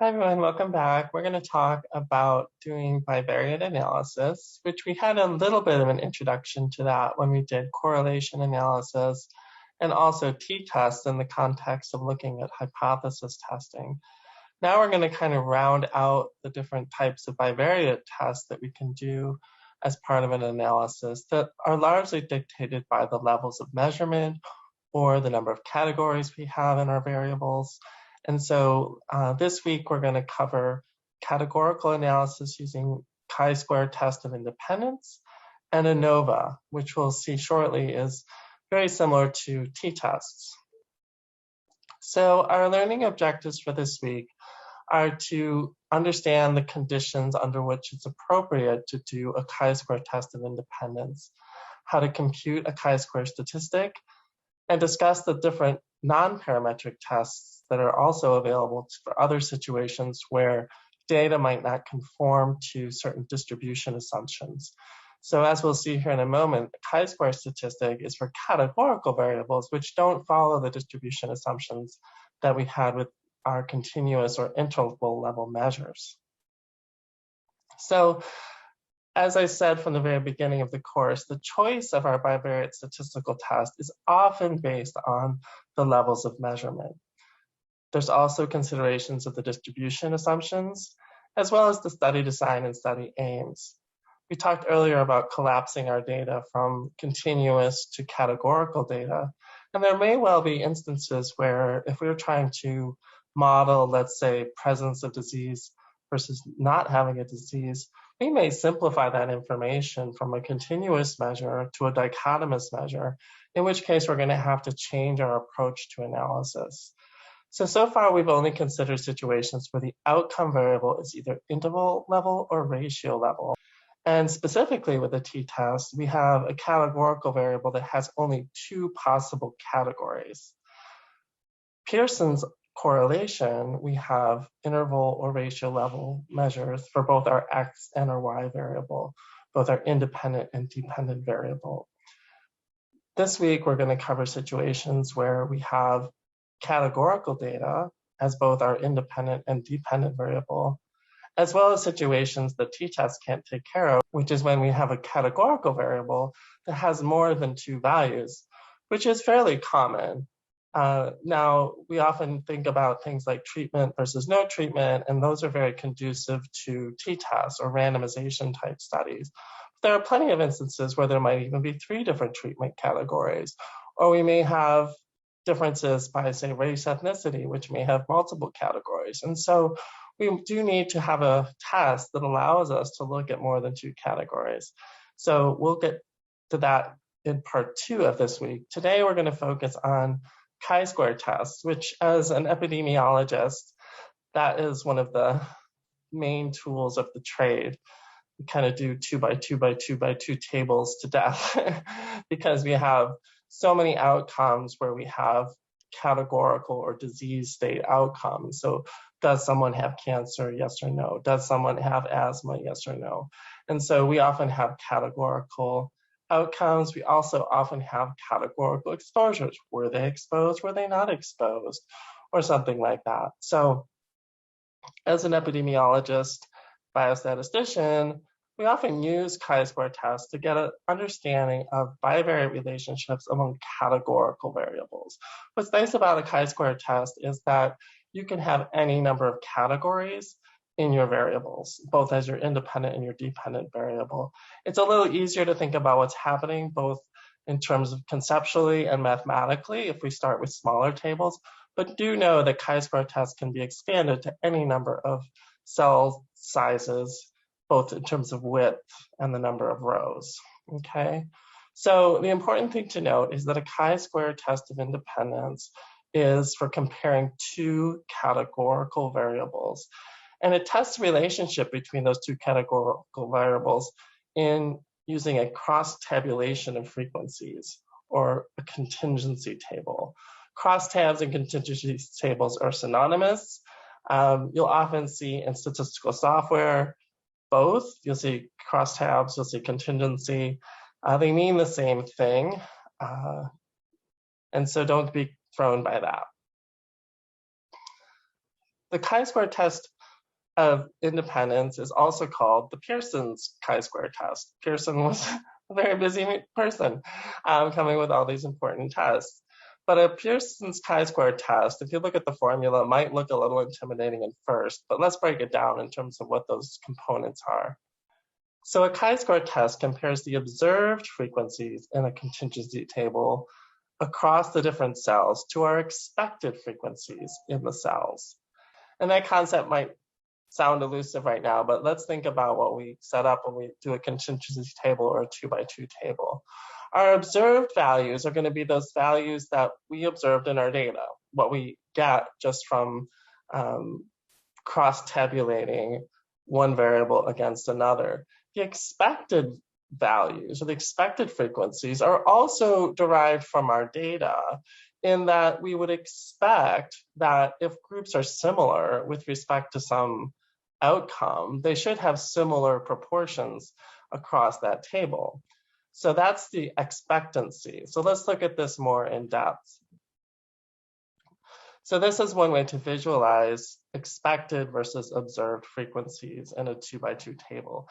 Hi everyone, welcome back. We're going to talk about doing bivariate analysis, which we had a little bit of an introduction to that when we did correlation analysis and also t-tests in the context of looking at hypothesis testing. Now we're going to kind of round out the different types of bivariate tests that we can do as part of an analysis that are largely dictated by the levels of measurement or the number of categories we have in our variables. And so this week we're going to cover categorical analysis using chi-square test of independence and ANOVA, which we'll see shortly is very similar to t-tests. So our learning objectives for this week are to understand the conditions under which it's appropriate to do a chi-square test of independence, how to compute a chi-square statistic, and discuss the different non-parametric tests that are also available for other situations where data might not conform to certain distribution assumptions. So as we'll see here in a moment, the chi-square statistic is for categorical variables which don't follow the distribution assumptions that we had with our continuous or interval level measures. So as I said from the very beginning of the course, the choice of our bivariate statistical test is often based on the levels of measurement. There's also considerations of the distribution assumptions, as well as the study design and study aims. We talked earlier about collapsing our data from continuous to categorical data, and there may well be instances where if we were trying to model, let's say, presence of disease versus not having a disease, we may simplify that information from a continuous measure to a dichotomous measure, in which case we're going to have to change our approach to analysis. So far we've only considered situations where the outcome variable is either interval level or ratio level. And specifically with the t-test, we have a categorical variable that has only two possible categories. Pearson's correlation, we have interval or ratio level measures for both our x and our y variable, both our independent and dependent variable. This week, we're going to cover situations where we have categorical data as both our independent and dependent variable, as well as situations that t-test can't take care of, which is when we have a categorical variable that has more than two values, which is fairly common. Now, we often think about things like treatment versus no treatment, and those are very conducive to t-tests or randomization type studies. But there are plenty of instances where there might even be three different treatment categories, or we may have differences by, say, race, ethnicity, which may have multiple categories. And so we do need to have a test that allows us to look at more than two categories. So we'll get to that in part 2 of this week. Today, we're going to focus on chi-square tests, which as an epidemiologist, that is one of the main tools of the trade. We kind of do 2 by 2 by 2 by 2 tables to death because we have so many outcomes where we have categorical or disease state outcomes. So does someone have cancer? Yes or no. Does someone have asthma? Yes or no. And so we often have categorical outcomes. We also often have categorical exposures. Were they exposed? Were they not exposed? Or something like that. So as an epidemiologist, biostatistician, we often use chi-square tests to get an understanding of bivariate relationships among categorical variables. What's nice about a chi-square test is that you can have any number of categories in your variables, both as your independent and your dependent variable. It's a little easier to think about what's happening, both in terms of conceptually and mathematically, if we start with smaller tables, but do know that chi-square tests can be expanded to any number of cell sizes, both in terms of width and the number of rows, okay? So the important thing to note is that a chi-square test of independence is for comparing two categorical variables. And it tests the relationship between those two categorical variables in using a cross-tabulation of frequencies or a contingency table. Crosstabs and contingency tables are synonymous. You'll often see in statistical software both. You'll see crosstabs, you'll see contingency. They mean the same thing. And so don't be thrown by that. The chi-square test of independence is also called the Pearson's chi-square test. Pearson was a very busy person coming with all these important tests. But a Pearson's chi-square test, if you look at the formula, might look a little intimidating at first, but let's break it down in terms of what those components are. So a chi-square test compares the observed frequencies in a contingency table across the different cells to our expected frequencies in the cells. And that concept might sound elusive right now, but let's think about what we set up when we do a contingency table or a 2x2 table. Our observed values are going to be those values that we observed in our data, what we get just from cross-tabulating one variable against another. The expected values or the expected frequencies are also derived from our data, in that we would expect that if groups are similar with respect to some outcome, they should have similar proportions across that table. So that's the expectancy. So let's look at this more in depth. So this is one way to visualize expected versus observed frequencies in a 2x2 table.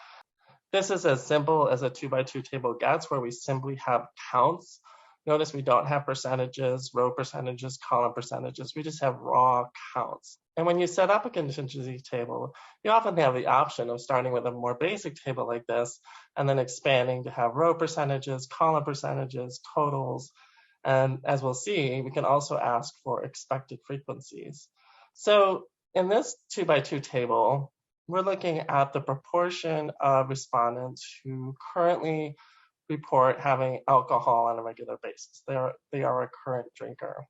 This is as simple as a 2x2 table gets, where we simply have counts. Notice we don't have percentages, row percentages, column percentages. We just have raw counts. And when you set up a contingency table, you often have the option of starting with a more basic table like this, and then expanding to have row percentages, column percentages, totals. And as we'll see, we can also ask for expected frequencies. So in this 2x2 table, we're looking at the proportion of respondents who currently report having alcohol on a regular basis. They are a current drinker.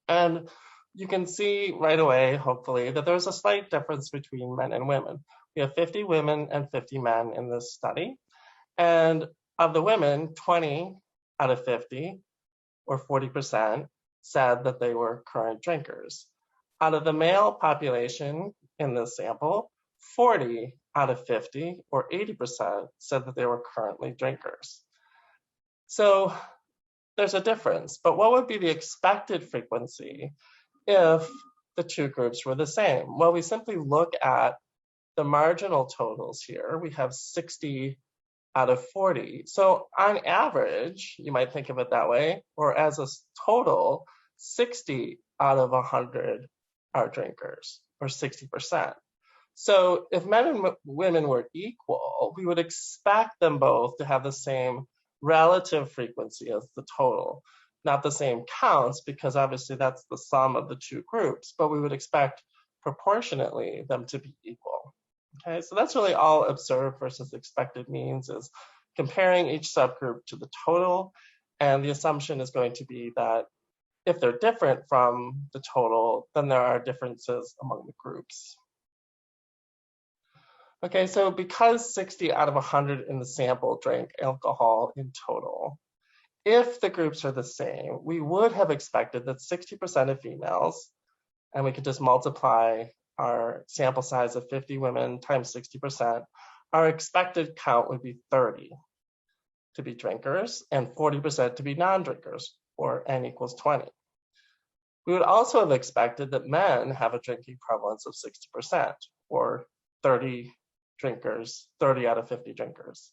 And you can see right away, hopefully, that there's a slight difference between men and women. We have 50 women and 50 men in this study. And of the women, 20 out of 50, or 40%, said that they were current drinkers. Out of the male population in this sample, 40 out of 50, or 80%, said that they were currently drinkers. So there's a difference, but what would be the expected frequency if the two groups were the same? Well, we simply look at the marginal totals here. We have 60 out of 40. So on average, you might think of it that way, or as a total, 60 out of 100 are drinkers, or 60%. So if men and women were equal, we would expect them both to have the same relative frequency as the total. Not the same counts, because obviously that's the sum of the two groups, but we would expect proportionately them to be equal. Okay, so that's really all observed versus expected means, is comparing each subgroup to the total, and the assumption is going to be that if they're different from the total, then there are differences among the groups. Okay, so because 60 out of 100 in the sample drank alcohol in total, if the groups are the same, we would have expected that 60% of females, and we could just multiply our sample size of 50 women times 60%, our expected count would be 30 to be drinkers and 40% to be non-drinkers, or n equals 20. We would also have expected that men have a drinking prevalence of 60%, or 30 drinkers, 30 out of 50 drinkers.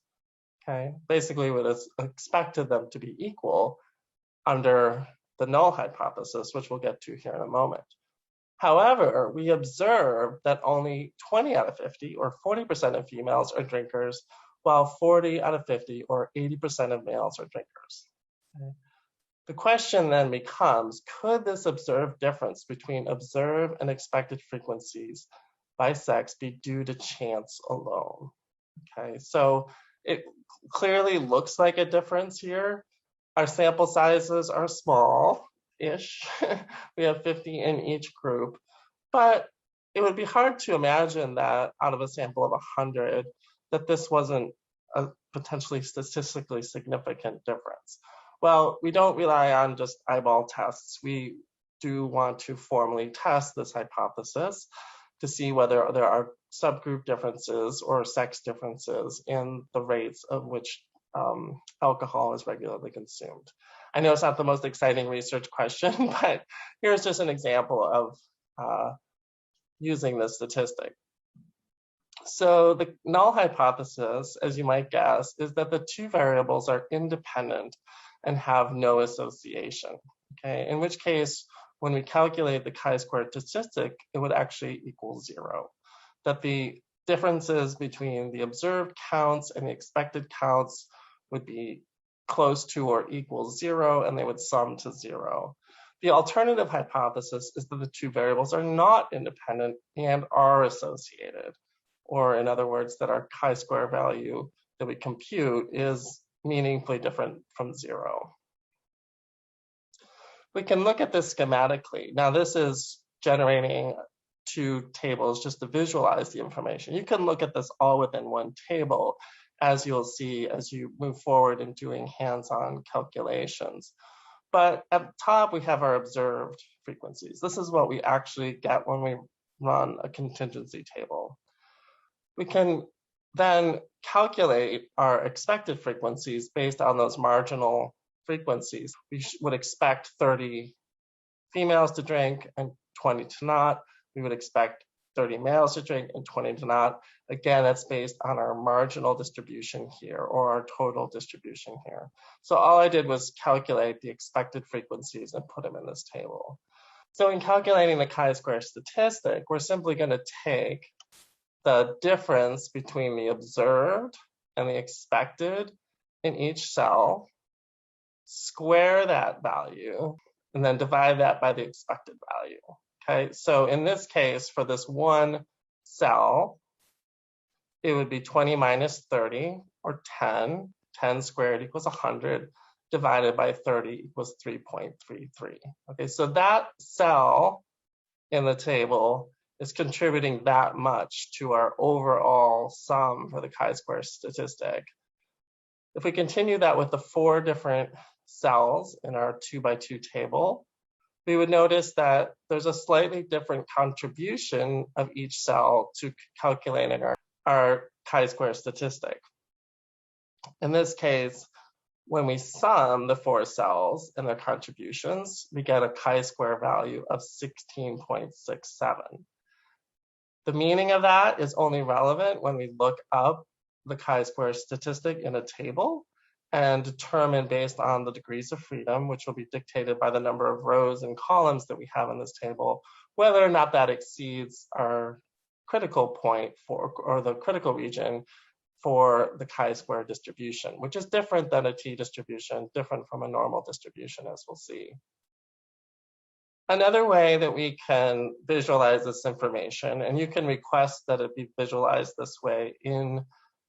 Okay, basically we would have expected them to be equal under the null hypothesis, which we'll get to here in a moment. However, we observed that only 20 out of 50, or 40% of females are drinkers, while 40 out of 50, or 80% of males are drinkers. Okay. The question then becomes, could this observed difference between observed and expected frequencies by sex be due to chance alone? Okay, so it clearly looks like a difference here. Our sample sizes are small-ish. We have 50 in each group, but it would be hard to imagine that out of a sample of 100, that this wasn't a potentially statistically significant difference. Well, we don't rely on just eyeball tests. We do want to formally test this hypothesis to see whether there are subgroup differences or sex differences in the rates of which alcohol is regularly consumed. I know it's not the most exciting research question, but here's just an example of using this statistic. So the null hypothesis, as you might guess, is that the two variables are independent and have no association, okay? In which case, when we calculate the chi-squared statistic, it would actually equal 0. That the differences between the observed counts and the expected counts would be close to or equal 0, and they would sum to 0. The alternative hypothesis is that the two variables are not independent and are associated, or in other words, that our chi-square value that we compute is meaningfully different from 0. We can look at this schematically. Now, this is generating two tables just to visualize the information. You can look at this all within one table, as you'll see as you move forward in doing hands-on calculations. But at the top, we have our observed frequencies. This is what we actually get when we run a contingency table. We can then calculate our expected frequencies based on those marginal frequencies. We would expect 30 females to drink and 20 to not. We would expect 30 males to drink and 20 to not. Again, that's based on our marginal distribution here, or our total distribution here. So all I did was calculate the expected frequencies and put them in this table. So in calculating the chi-square statistic, we're simply going to take the difference between the observed and the expected in each cell, square that value, and then divide that by the expected value. Okay, so in this case, for this one cell, it would be 20 minus 30, or 10. 10 squared equals 100, divided by 30 equals 3.33. Okay, so that cell in the table is contributing that much to our overall sum for the chi-square statistic. If we continue that with the 4 different cells in our 2x2 table, we would notice that there's a slightly different contribution of each cell to calculating our chi-square statistic. In this case, when we sum the 4 cells and their contributions, we get a chi-square value of 16.67. The meaning of that is only relevant when we look up the chi-square statistic in a table and determine based on the degrees of freedom, which will be dictated by the number of rows and columns that we have in this table, whether or not that exceeds our critical point for, or the critical region for the chi-square distribution, which is different than a t-distribution, different from a normal distribution, as we'll see. Another way that we can visualize this information, and you can request that it be visualized this way in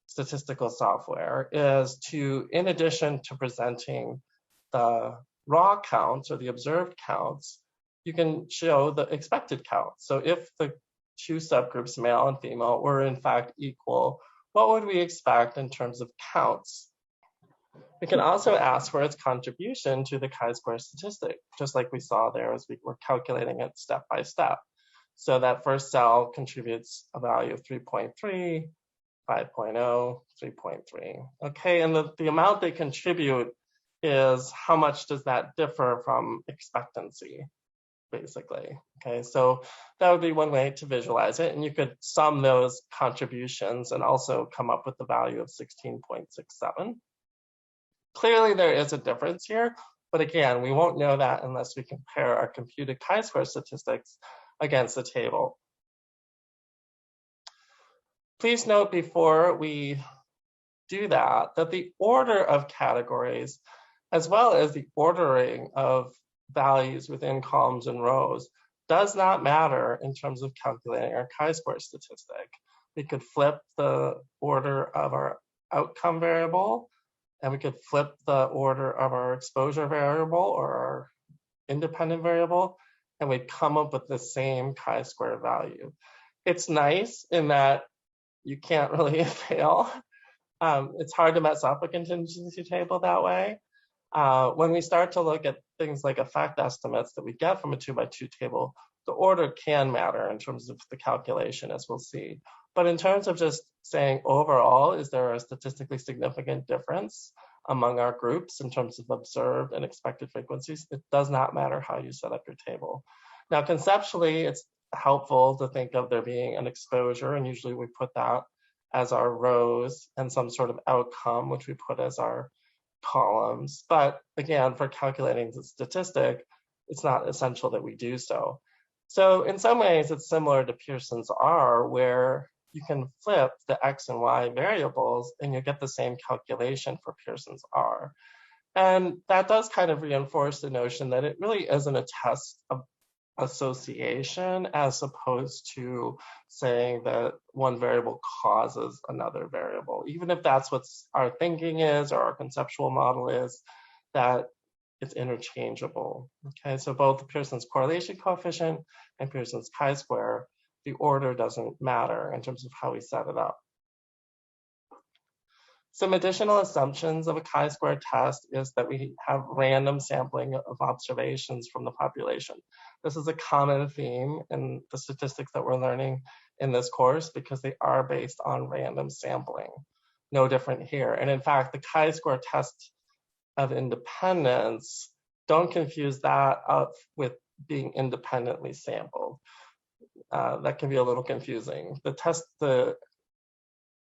statistical software, is to, in addition to presenting the raw counts or the observed counts, you can show the expected counts. So if the two subgroups, male and female, were in fact equal, what would we expect in terms of counts? We can also ask for its contribution to the chi-square statistic, just like we saw there as we were calculating it step by step. So that first cell contributes a value of 3.3, 5.0, 3.3. Okay, and the amount they contribute is how much does that differ from expectancy, basically. Okay, so that would be one way to visualize it, and you could sum those contributions and also come up with the value of 16.67. Clearly, there is a difference here, but again, we won't know that unless we compare our computed chi-square statistics against the table. Please note before we do that the order of categories, as well as the ordering of values within columns and rows, does not matter in terms of calculating our chi-square statistic. We could flip the order of our outcome variable, and we could flip the order of our exposure variable or our independent variable, and we'd come up with the same chi-square value. It's nice in that you can't really fail. It's hard to mess up a contingency table that way. When we start to look at things like effect estimates that we get from a 2x2 table, the order can matter in terms of the calculation, as we'll see. But in terms of just saying overall, is there a statistically significant difference among our groups in terms of observed and expected frequencies? It does not matter how you set up your table. Now, conceptually, it's helpful to think of there being an exposure, and usually we put that as our rows, and some sort of outcome, which we put as our columns. But again, for calculating the statistic, it's not essential that we do so. So in some ways, it's similar to Pearson's R, where you can flip the X and Y variables and you get the same calculation for Pearson's R. And that does kind of reinforce the notion that it really isn't a test of association as opposed to saying that one variable causes another variable. Even if that's what our thinking is or our conceptual model is, that it's interchangeable. Okay, so both Pearson's correlation coefficient and Pearson's chi-square, the order doesn't matter in terms of how we set it up. Some additional assumptions of a chi-square test is that we have random sampling of observations from the population. This is a common theme in the statistics that we're learning in this course because they are based on random sampling. No different here. And in fact, the chi-square test of independence, don't confuse that up with being independently sampled. That can be a little confusing. The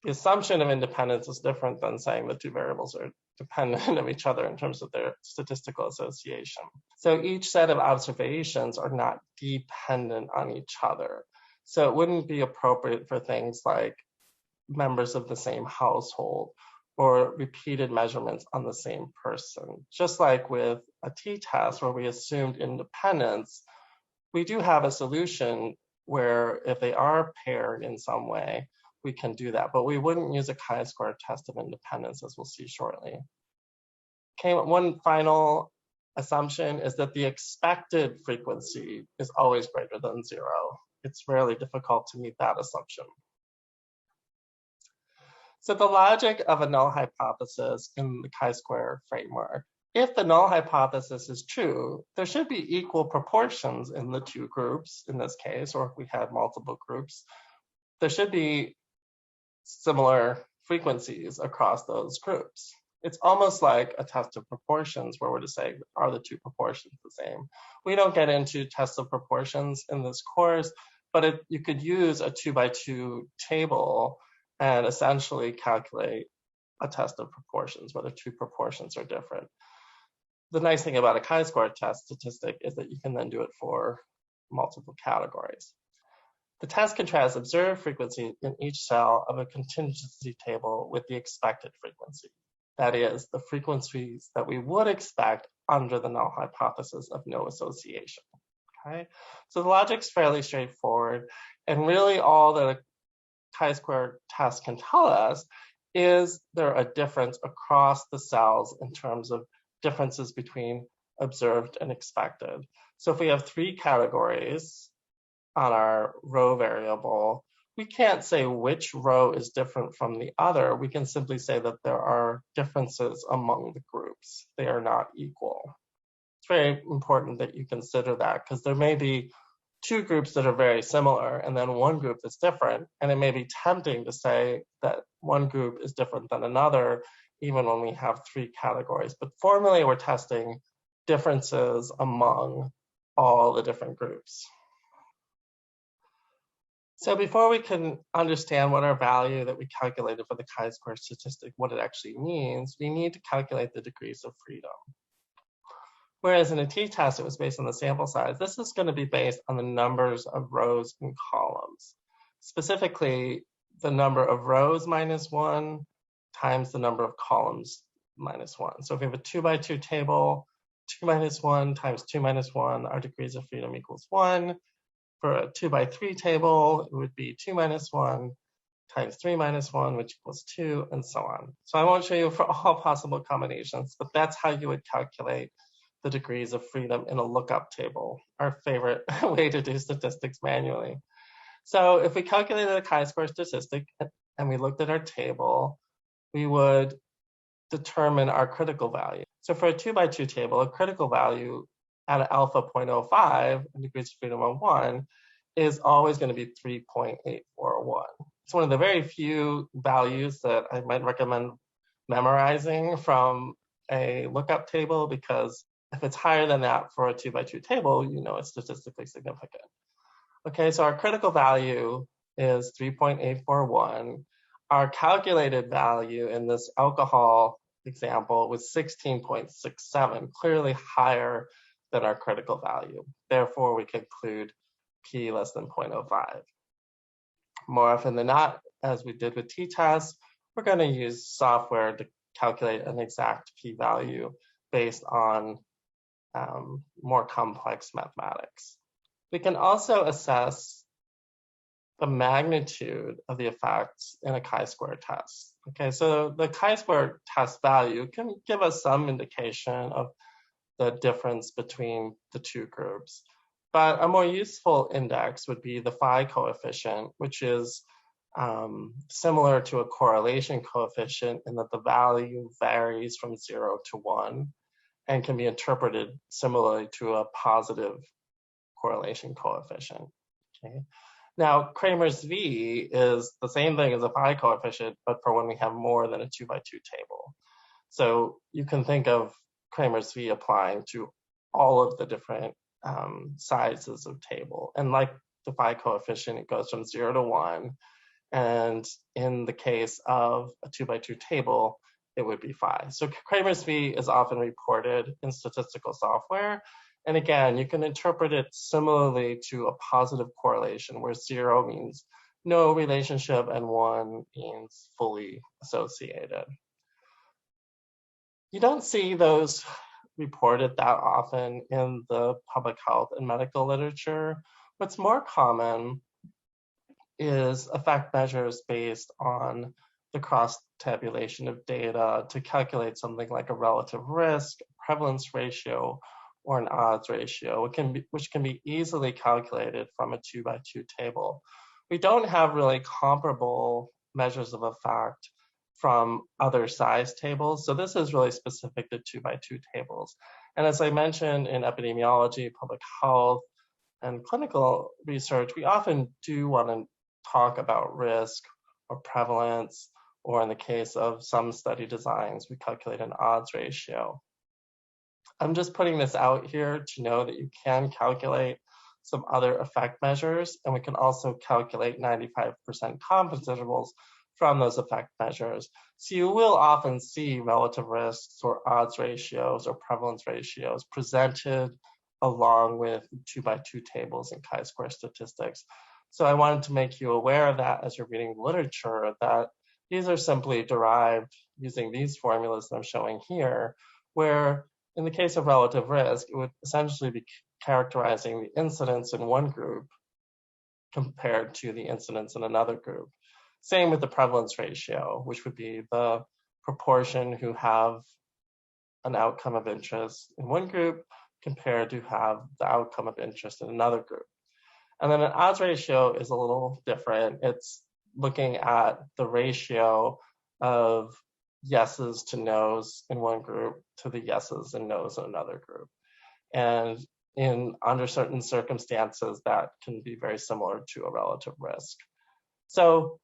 assumption of independence is different than saying the two variables are dependent of each other in terms of their statistical association. So each set of observations are not dependent on each other. So it wouldn't be appropriate for things like members of the same household or repeated measurements on the same person. Just like with a t-test where we assumed independence, we do have a solution where if they are paired in some way, we can do that, but we wouldn't use a chi-square test of independence, as we'll see shortly. Okay, one final assumption is that the expected frequency is always greater than 0. It's rarely difficult to meet that assumption. So the logic of a null hypothesis in the chi-square framework, if the null hypothesis is true, there should be equal proportions in the two groups in this case, or if we had multiple groups, there should be similar frequencies across those groups. It's almost like a test of proportions where we're just saying, are the two proportions the same? We don't get into tests of proportions in this course, but you could use a 2x2 table and essentially calculate a test of proportions, whether two proportions are different. The nice thing about a chi-square test statistic is that you can then do it for multiple categories. The test contrasts observed frequency in each cell of a contingency table with the expected frequency. That is, the frequencies that we would expect under the null hypothesis of no association. Okay? So the logic's fairly straightforward, and really all that a chi-square test can tell us is there a difference across the cells in terms of differences between observed and expected. So if we have 3 categories on our row variable, we can't say which row is different from the other. We can simply say that there are differences among the groups. They are not equal. It's very important that you consider that because there may be 2 groups that are very similar and then one group that's different. And it may be tempting to say that one group is different than another, even when we have 3 categories. But formally, we're testing differences among all the different groups. So before we can understand what our value that we calculated for the chi-square statistic, what it actually means, we need to calculate the degrees of freedom. Whereas in a t-test, it was based on the sample size, this is going to be based on the numbers of rows and columns. Specifically, the number of rows minus 1 times the number of columns minus 1. So if we have a 2x2 table, 2 minus 1 times 2 minus 1, our degrees of freedom equals 1. For a 2x3 table, it would be 2 minus 1 times 3 minus 1, which equals 2, and so on. So I won't show you for all possible combinations, but that's how you would calculate the degrees of freedom in a lookup table, our favorite way to do statistics manually. So if we calculated a chi-square statistic and we looked at our table, we would determine our critical value. So for a 2x2 table, a critical value at alpha 0.05 and degrees of freedom of 1 is always going to be 3.841. It's one of the very few values that I might recommend memorizing from a lookup table, because if it's higher than that for a 2x2 table, you know it's statistically significant. Okay, so our critical value is 3.841. Our calculated value in this alcohol example was 16.67, clearly higher than our critical value. Therefore, we conclude p less than 0.05. More often than not, as we did with t-tests, we're going to use software to calculate an exact p-value based on more complex mathematics. We can also assess the magnitude of the effects in a chi-square test. Okay, so the chi-square test value can give us some indication of the difference between the two groups. But a more useful index would be the phi coefficient, which is similar to a correlation coefficient in that the value varies from 0 to 1 and can be interpreted similarly to a positive correlation coefficient. Okay. Now, Kramer's V is the same thing as a phi coefficient, but for when we have more than a 2 by 2 table. So you can think of Kramer's V applying to all of the different sizes of table. And like the phi coefficient, it goes from 0 to 1. And in the case of a 2 by 2 table, it would be phi. So Kramer's V is often reported in statistical software. And again, you can interpret it similarly to a positive correlation, where 0 means no relationship and 1 means fully associated. You don't see those reported that often in the public health and medical literature. What's more common is effect measures based on the cross-tabulation of data to calculate something like a relative risk, prevalence ratio, or an odds ratio, which can be easily calculated from a 2 by 2 table. We don't have really comparable measures of effect from other size tables, so this is really specific to 2 by 2 tables. And as I mentioned in epidemiology, public health, and clinical research, we often do want to talk about risk or prevalence, or in the case of some study designs, we calculate an odds ratio. I'm just putting this out here to know that you can calculate some other effect measures, and we can also calculate 95% confidence intervals from those effect measures. So you will often see relative risks or odds ratios or prevalence ratios presented along with 2 by 2 tables in chi-square statistics. So I wanted to make you aware of that as you're reading literature, that these are simply derived using these formulas that I'm showing here, where in the case of relative risk, it would essentially be characterizing the incidence in one group compared to the incidence in another group. Same with the prevalence ratio, which would be the proportion who have an outcome of interest in one group compared to have the outcome of interest in another group. And then an odds ratio is a little different. It's looking at the ratio of yeses to nos in one group to the yeses and nos in another group. And under certain circumstances, that can be very similar to a relative risk. So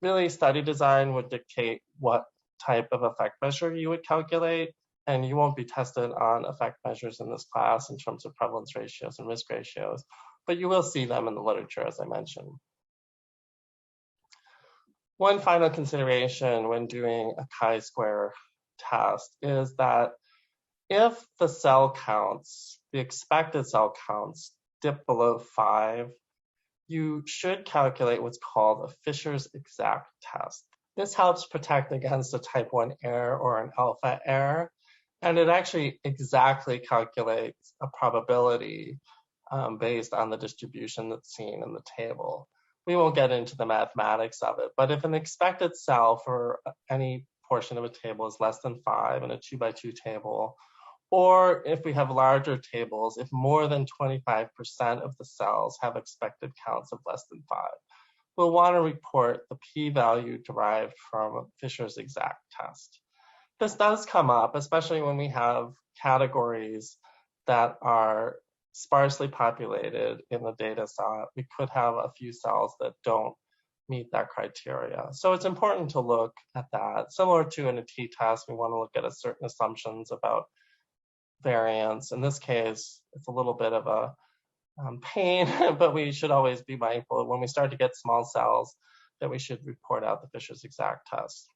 really, study design would dictate what type of effect measure you would calculate, and you won't be tested on effect measures in this class in terms of prevalence ratios and risk ratios, but you will see them in the literature, as I mentioned. One final consideration when doing a chi-square test is that if the cell counts, the expected cell counts, dip below 5, you should calculate what's called a Fisher's exact test. This helps protect against a type 1 error or an alpha error, and it actually exactly calculates a probability based on the distribution that's seen in the table. We won't get into the mathematics of it, but if an expected cell for any portion of a table is less than 5 in a 2 by 2 table, or if we have larger tables, if more than 25% of the cells have expected counts of less than 5, we'll want to report the p-value derived from Fisher's exact test. This does come up, especially when we have categories that are sparsely populated in the data set. We could have a few cells that don't meet that criteria. So it's important to look at that. Similar to in a t-test, we want to look at certain assumptions about variance. In this case, it's a little bit of a pain, but we should always be mindful when we start to get small cells that we should report out the Fisher's exact test.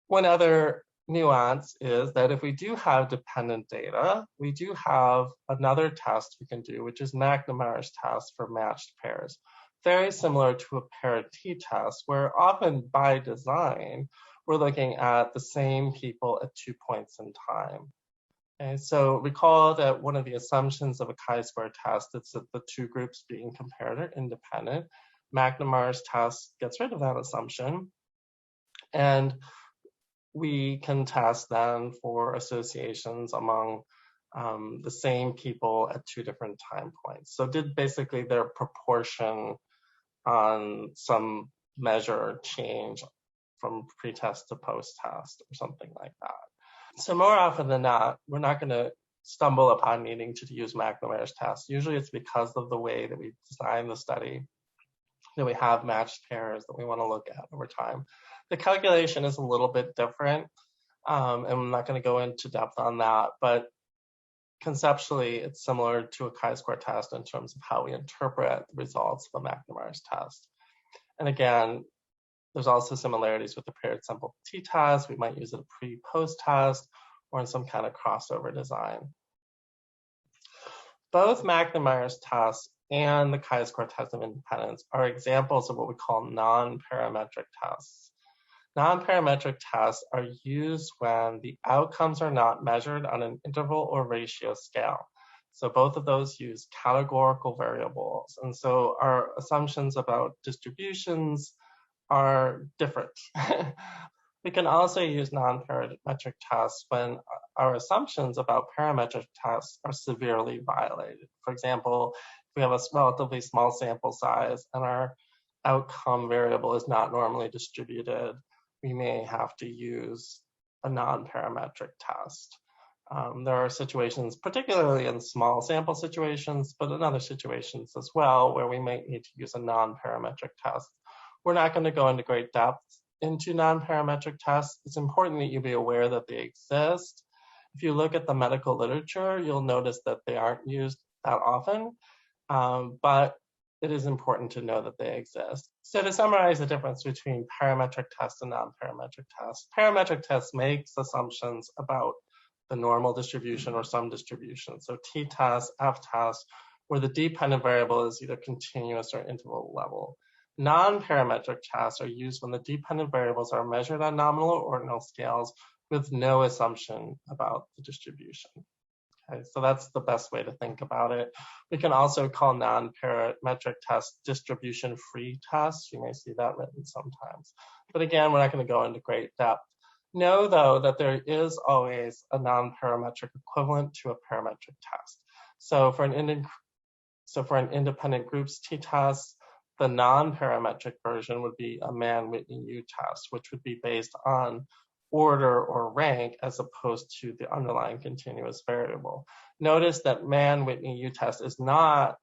One other nuance is that if we do have dependent data, we do have another test we can do, which is McNemar's test for matched pairs. Very similar to a paired t-test, where often by design, we're looking at the same people at 2 points in time. Okay, so recall that one of the assumptions of a chi-square test is that the two groups being compared are independent. McNemar's test gets rid of that assumption, and we can test then for associations among the same people at 2 different time points. So did basically their proportion on some measure change from pre-test to post-test or something like that. So more often than not, we're not going to stumble upon needing to use McNemar's test. Usually it's because of the way that we design the study, that we have matched pairs that we want to look at over time. The calculation is a little bit different, and I'm not going to go into depth on that, but conceptually, it's similar to a chi-square test in terms of how we interpret the results of a McNemar's test. And again, there's also similarities with the paired simple t-test. We might use it a pre-post test or in some kind of crossover design. Both McNemar's tests and the chi-square test of independence are examples of what we call non-parametric tests. Non-parametric tests are used when the outcomes are not measured on an interval or ratio scale. So both of those use categorical variables. And so our assumptions about distributions are different. We can also use non-parametric tests when our assumptions about parametric tests are severely violated. For example, if we have a relatively small sample size and our outcome variable is not normally distributed, we may have to use a non-parametric test. There are situations, particularly in small sample situations, but in other situations as well, where we might need to use a non-parametric test. We're not going to go into great depth into non-parametric tests. It's important that you be aware that they exist. If you look at the medical literature, you'll notice that they aren't used that often, but it is important to know that they exist. So to summarize the difference between parametric tests and non-parametric tests, parametric tests makes assumptions about the normal distribution or some distribution. So t-test, f-test, where the dependent variable is either continuous or interval level. Non-parametric tests are used when the dependent variables are measured on nominal or ordinal scales with no assumption about the distribution. Okay, so that's the best way to think about it. We can also call non-parametric tests distribution-free tests. You may see that written sometimes. But again, we're not going to go into great depth. Know, though, that there is always a non-parametric equivalent to a parametric test. So for an independent groups t-test, the non-parametric version would be a Mann-Whitney U-test, which would be based on order or rank as opposed to the underlying continuous variable. Notice that Mann-Whitney U-test is not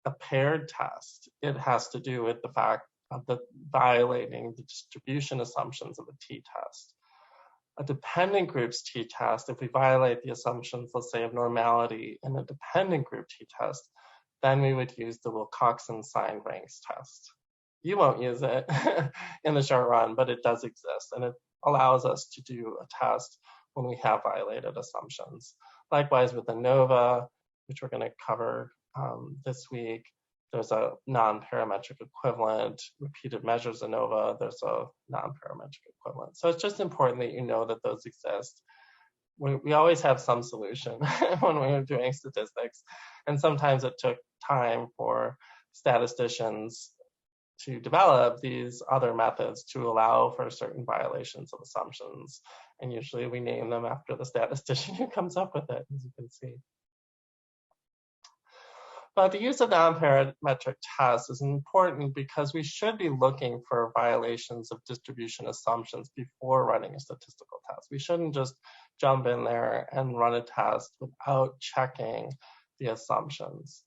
a paired test. It has to do with the fact of violating the distribution assumptions of the t-test. A dependent groups t-test, if we violate the assumptions, let's say, of normality in a dependent group t-test, then we would use the Wilcoxon sign ranks test. You won't use it in the short run, but it does exist, and it allows us to do a test when we have violated assumptions. Likewise with ANOVA, which we're going to cover this week, there's a non-parametric equivalent. Repeated measures ANOVA, there's a non-parametric equivalent. So it's just important that you know that those exist. We always have some solution when we are doing statistics, and sometimes it took time for statisticians to develop these other methods to allow for certain violations of assumptions. And usually we name them after the statistician who comes up with it, as you can see. But the use of non-parametric tests is important because we should be looking for violations of distribution assumptions before running a statistical test. We shouldn't just jump in there and run a test without checking the assumptions.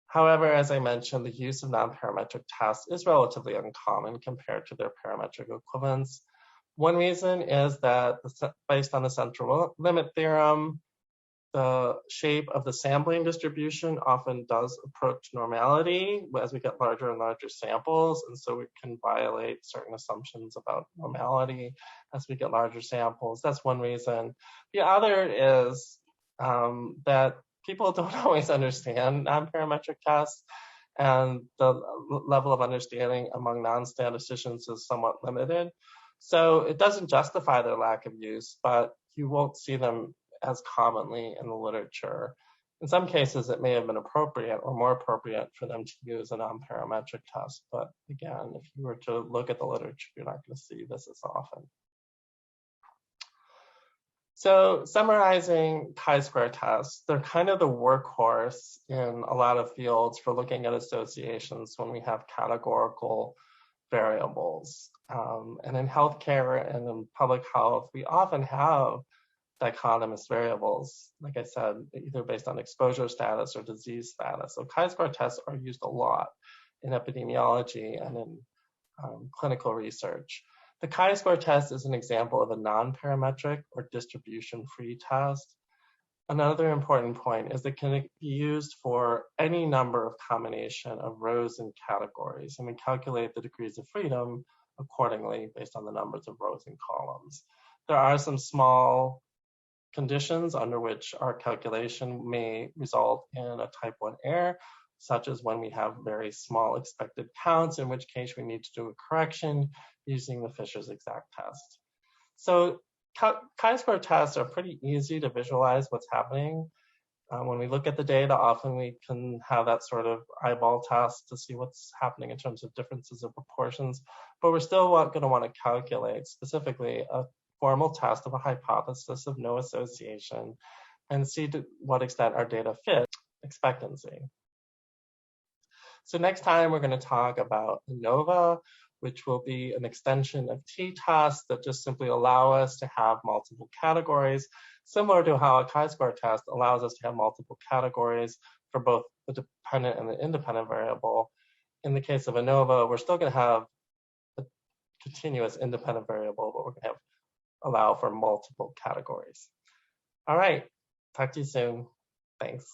However, as I mentioned, the use of non-parametric tests is relatively uncommon compared to their parametric equivalents. One reason is that based on the central limit theorem, The shape of the sampling distribution often does approach normality as we get larger and larger samples, and so we can violate certain assumptions about normality as we get larger samples. That's one reason. The other is that people don't always understand non-parametric tests, and the level of understanding among non-statisticians is somewhat limited. So it doesn't justify their lack of use, but you won't see them as commonly in the literature. In some cases, it may have been appropriate or more appropriate for them to use a non-parametric test. But again, if you were to look at the literature, you're not going to see this as often. So summarizing chi-square tests, they're kind of the workhorse in a lot of fields for looking at associations when we have categorical variables. And in healthcare and in public health, we often have dichotomous variables, like I said, either based on exposure status or disease status. So chi-square tests are used a lot in epidemiology and in clinical research. The chi-square test is an example of a non-parametric or distribution-free test. Another important point is that it can be used for any number of combination of rows and categories, and we calculate the degrees of freedom accordingly based on the numbers of rows and columns. There are some small conditions under which our calculation may result in a type 1 error, such as when we have very small expected counts, in which case we need to do a correction using the Fisher's exact test. So chi-square tests are pretty easy to visualize what's happening. When we look at the data, often we can have that sort of eyeball test to see what's happening in terms of differences of proportions, but we're still going to want to calculate specifically a formal test of a hypothesis of no association and see to what extent our data fit expectancy. So next time we're going to talk about ANOVA, which will be an extension of t-tests that just simply allow us to have multiple categories, similar to how a chi-square test allows us to have multiple categories for both the dependent and the independent variable. In the case of ANOVA, we're still going to have a continuous independent variable, but we're going to allow for multiple categories. All right, talk to you soon. Thanks.